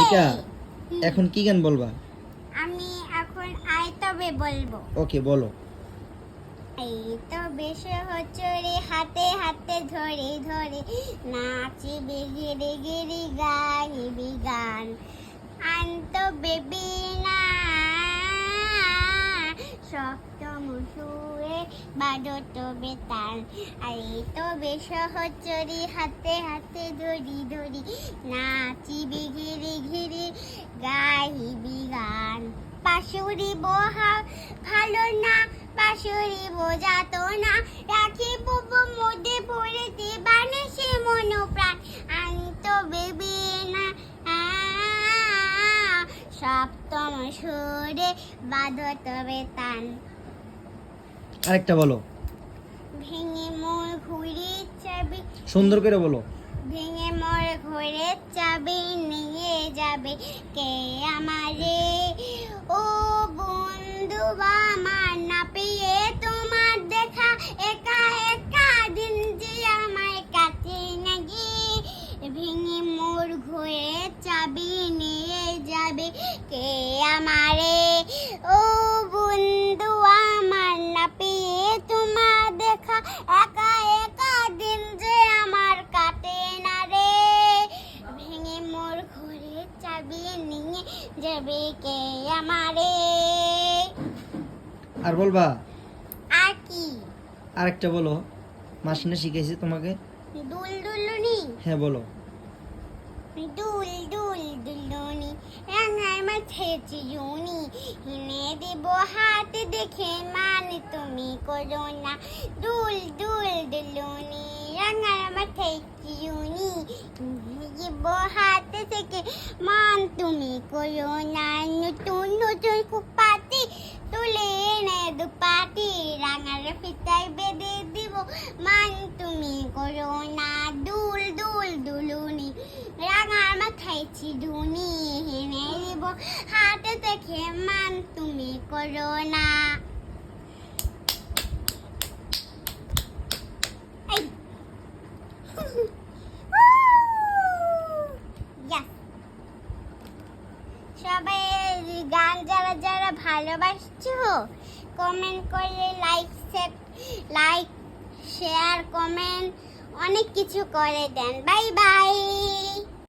রিকা এখন কি গান বলবা? আমি এখন আই তবে বলবো। ওকে বলো। এই তো বেশ হচ্ছে রে হাতে হাতে ধরে ধরে নাচিবে গিরে গিরে গাইবি গান আন্ত বেবি না সপ্তম সুরে বাজত বেতাল। এই তো বেশ হচ্ছে রে হাতে হাতে ধরি ধরি নাচিবে ঘিরে ঘিরে গাইবি গান। পাশুরি বহা ভালো না পাশুরি বোঝাতো না রাখি বুবু মধ্যে পড়েতে বানে সে মনোপ্রাণ আন্ত বেবি না সপ্তম সুরে বাঁধত বেতান। আরেকটা বলো। ভেঙে মোর ঘুরে চাবি সুন্দর করে বলো। ভেঙে মোর ঘরে চাবি নিয়ে যাবে কে আমারে ও বন্ধু আমার না পেয়ে তোমার দেখা একা একা দিন যে আমার কাছে নাকি ভেঙে মোর ঘরে চাবি নিয়ে যাবে কে আমারে ও বন্ধু আমার না পেয়ে তোমার দেখা একা একা দিন যে আমার কাটে না রে ভেঙে মোর ঘরে চাবি নিয়ে যাবে কে আমারে। আর বলবা? আর কি? আরেকটা বলো, মাসিনা শিখাইছে তোমাকে। দুল দুলুনি। হ্যাঁ বলো। দুল দুল দুলুনি রাঙার মাঠে চিরুনি হিনে দেব হাত দেখে মান তুমি করো না দুল দুল দুলুনি রাঙার মাঠে চিরুনি হিনে দেব হাত থেকে মান তুমি করো না নতুন নতুন কুপাতি তুলে এনে দুপাটি রাঙার ফিতায় বেঁধে দিব মান তুমি করো না দুল দুল দুলুনি রাঙার মাথায় চিরুনি হেনে দিব হাতে দেখে মান তুমি করো না। সবাই গান যারা যারা ভালোবাসছো কমেন্ট করে লাইক শেয়ার কমেন্ট অনেক কিছু করে দেন। Bye bye.